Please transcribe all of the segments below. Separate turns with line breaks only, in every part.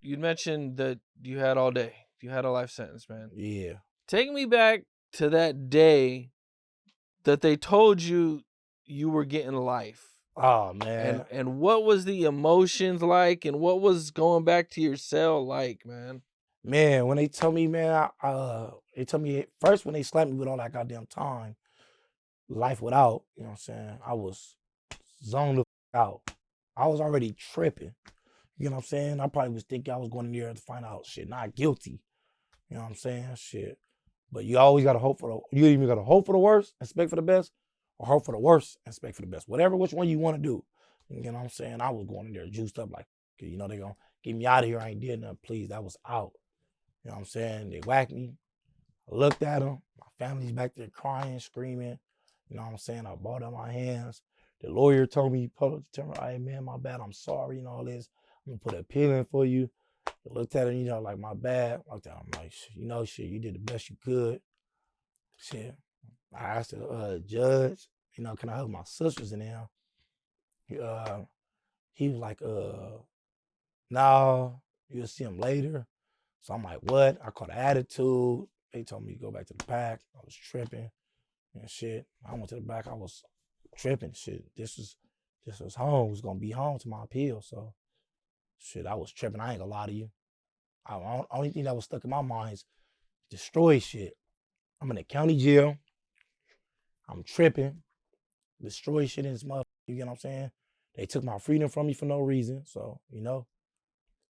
you mentioned that you had all day. You had a life sentence, man.
Yeah.
Take me back to that day that they told you you were getting life.
Oh man.
And what was the emotions like, and what was going back to your cell like, man?
Man, when they told me, man, they told me first when they slapped me with all that goddamn time, life without, you know what I'm saying? I was zoned the out. I was already tripping. You know what I'm saying? I probably was thinking I was going in there to find out shit, not guilty. You know what I'm saying? Shit. But you always gotta hope for you either gotta hope for the worst, expect for the best, or hope for the worst, expect for the best. Whatever which one you want to do. You know what I'm saying? I was going in there juiced up like, you know, they gonna get me out of here. I ain't did nothing, please. That was out. You know what I'm saying? They whacked me. I looked at them. My family's back there crying, screaming. You know what I'm saying? I balled up my hands. The lawyer told me, hey man, my bad, I'm sorry and all this. I'm gonna put an appeal in for you. I looked at him, you know, like my bad. I looked at him like, you know, shit, you did the best you could. Shit. I asked the judge, you know, can I help my sisters in there? He was like, no, you'll see him later. So I'm like, what? I caught an attitude. They told me to go back to the back. I was tripping and shit. I went to the back. I was tripping. Shit. This was home. It was gonna be home to my appeal. So shit, I was tripping. I ain't gonna lie to you. Only thing that was stuck in my mind is destroy shit. I'm in the county jail. I'm tripping. Destroy shit in this motherfucker. You get what I'm saying? They took my freedom from me for no reason. So, you know,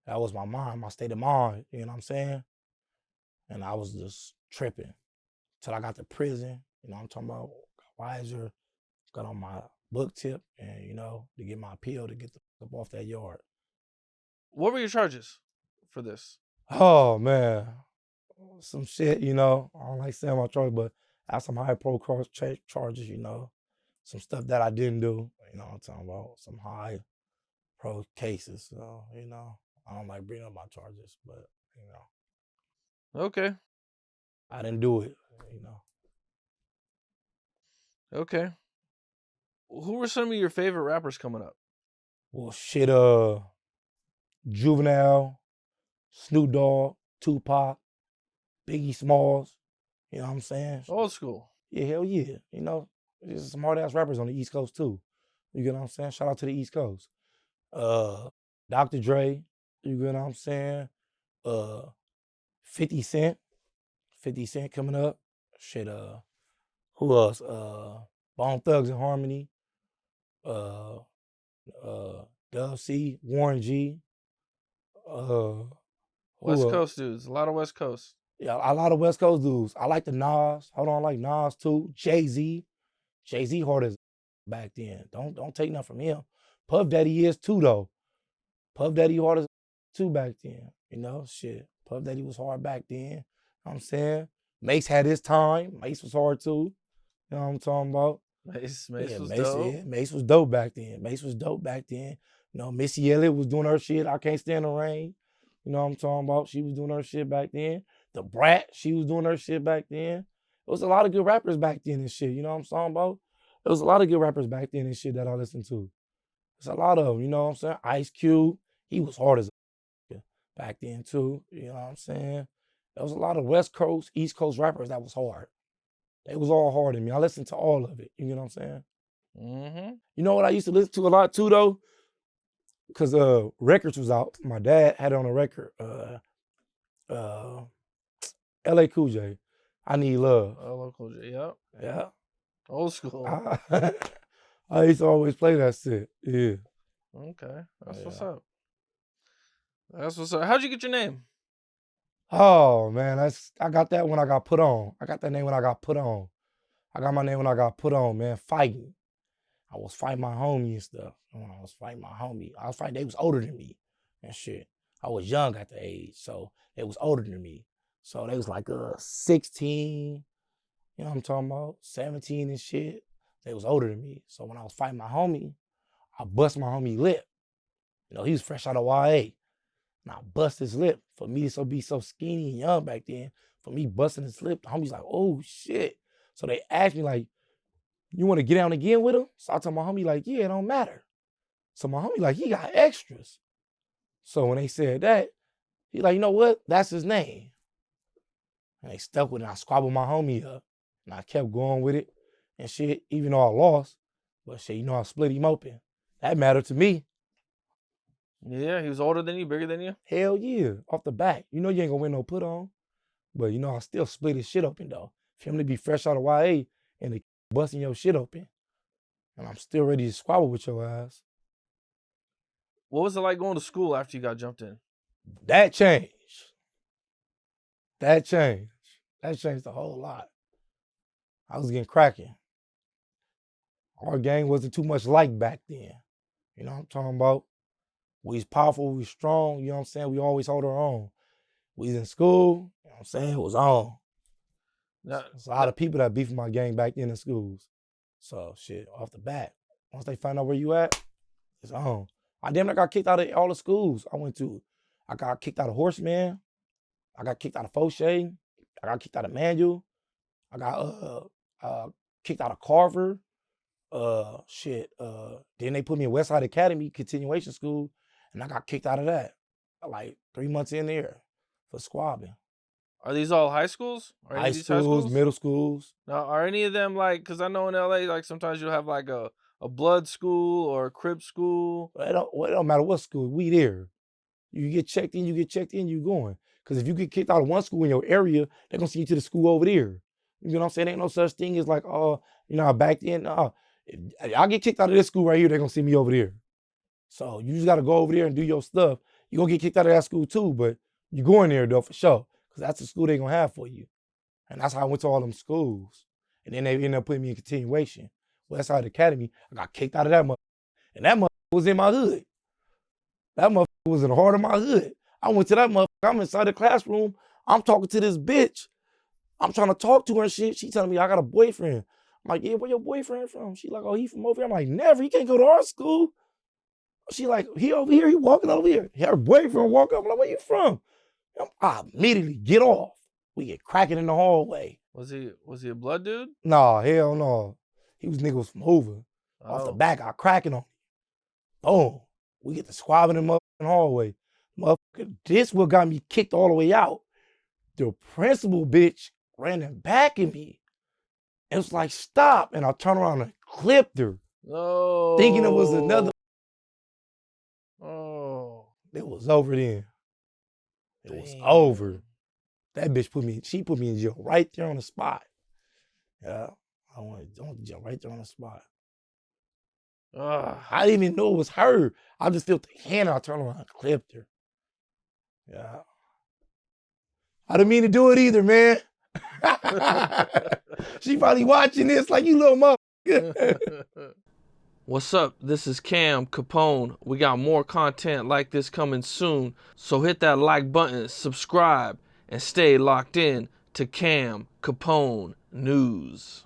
that was my mind, my state of mind. You know what I'm saying? And I was just tripping till I got to prison. You know what I'm talking about? Got wiser, got on my book tip, and, you know, to get my appeal to get the fuck up off that yard.
What were your charges for this?
Oh, man. Some shit, you know. I don't like saying my charges, but I have some high profile charges, you know. Some stuff that I didn't do, you know what I'm talking about. Some high pro cases. So, you know, I don't like bringing up my charges, but, you know.
Okay.
I didn't do it, you know.
Okay. Who were some of your favorite rappers coming up?
Well, shit, Juvenile, Snoop Dogg, Tupac, Biggie Smalls, you know what I'm saying?
Old school.
Yeah, hell yeah. You know, there's some hard ass rappers on the East Coast too. You get what I'm saying? Shout out to the East Coast. Dr. Dre, you get what I'm saying? 50 Cent. 50 Cent coming up. Shit, who else? Bone Thugs and Harmony. Dub C, Warren G.
West Coast dudes. A lot of West Coast.
Yeah, a lot of West Coast dudes. I like the Nas. Hold on, I like Nas too. Jay-Z. Jay-Z hard as back then. Don't take nothing from him. Puff Daddy is too though. Puff Daddy hard as too back then. You know, shit. Puff Daddy was hard back then. You know what I'm saying? Mace had his time. Mace was hard too. You know what I'm talking about?
Mace
Yeah,
was
Mace,
dope.
yeah, Mace was dope back then. Mace was dope back then. You know, Missy Elliott was doing her shit. I Can't Stand the Rain. You know what I'm talking about? She was doing her shit back then. The Brat, she was doing her shit back then. There was a lot of good rappers back then and shit. You know what I'm talking about? There was a lot of good rappers back then and shit that I listened to. There's a lot of them, you know what I'm saying? Ice Cube, he was hard as a back then too. You know what I'm saying? There was a lot of West Coast, East Coast rappers that was hard. They was all hard in me. I listened to all of it. You know what I'm saying?
Mm-hmm.
You know what I used to listen to a lot too though? Cause records was out. My dad had it on a record. LA Cool J. I Need Love.
Local J. Yep.
Yeah.
Old school.
I used to always play that shit. Yeah.
Okay. That's what's up. That's what's up. How'd you get your name?
Oh man, I got that when I got put on. I got that name when I got put on. I got my name when I got put on, man. Fighting. I was fighting my homie and stuff. When I was fighting my homie, I was fighting. They was older than me and shit. I was young at the age, so they was older than me. So they was like 16, you know what I'm talking about? 17 and shit. They was older than me. So when I was fighting my homie, I bust my homie lip. You know, he was fresh out of YA. And I bust his lip. For me to be so skinny and young back then, for me busting his lip, the homie's like, oh shit. So they asked me like, you want to get down again with him? So I told my homie like, yeah, it don't matter. So my homie like, he got extras. So when they said that, He like, you know what? That's his name. And they stuck with it. I squabbled my homie up. And I kept going with it and shit, even though I lost. But shit, you know, I split him open. That mattered to me.
Yeah, he was older than you, bigger than you?
Hell yeah, off the back. You know you ain't gonna win no put on. But you know, I still split his shit open though. For him to be fresh out of YA and the busting your shit open. And I'm still ready to squabble with your ass.
What was it like going to school after you got jumped in?
That changed. That changed. That changed a whole lot. I was getting cracking. Our gang wasn't too much like back then. You know what I'm talking about? We was powerful, we was strong, you know what I'm saying? We always hold our own. We was in school, you know what I'm saying? It was on. There's a lot of people that beefed my gang back then in schools. So shit, off the bat, once they find out where you at, it's on. I damn near got kicked out of all the schools I went to. I got kicked out of Horseman. I got kicked out of Fauché. I got kicked out of Manual. I got kicked out of Carver. Then they put me in Westside Academy continuation school, and I got kicked out of that like 3 months in there for squabbing.
Are these all high schools? Are
High schools, middle schools.
Now, are any of them like, because I know in LA, like sometimes you'll have like a blood school or a crib school.
It don't matter what school, we there. You get checked in, you going. Because if you get kicked out of one school in your area, they're going to send you to the school over there. You know what I'm saying? Ain't no such thing as like, oh, you know, back then, if I get kicked out of this school right here, they're going to send me over there. So you just got to go over there and do your stuff. You're going to get kicked out of that school too, but you going there though for sure. Because that's the school they're going to have for you. And that's how I went to all them schools. And then they ended up putting me in continuation. Westside Academy, I got kicked out of that motherfucker. And that motherfucker was in my hood. That motherfucker was in the heart of my hood. I went to that motherfucker. I'm inside the classroom. I'm talking to this bitch. I'm trying to talk to her and shit. She telling me I got a boyfriend. I'm like, yeah, where your boyfriend from? She like, oh, he from over here. I'm like, never. He can't go to our school. She like, he over here. He walking over here. Her boyfriend walk up. I'm like, where you from? I immediately get off. We get cracking in the hallway.
Was he a blood dude?
Nah, hell no. He was niggas from Hoover. Off the back, I cracking on him. Boom. We get to squabbing in the motherfucking hallway. Motherfucker, this what got me kicked all the way out. The principal bitch ran and back at me. It was like, stop. And I turned around and clipped her.
No.
Thinking it was another.
Oh.
It was over then. It was over. That bitch she put me in jail right there on the spot. Yeah. I went to jail right there on the spot. I didn't even know it was her. I just felt the hand. I turned around and clipped her. Yeah. I didn't mean to do it either, man. She probably watching this like, you little motherfucker.
What's up? This is Cam Capone. We got more content like this coming soon. So hit that like button, subscribe, and stay locked in to Cam Capone News.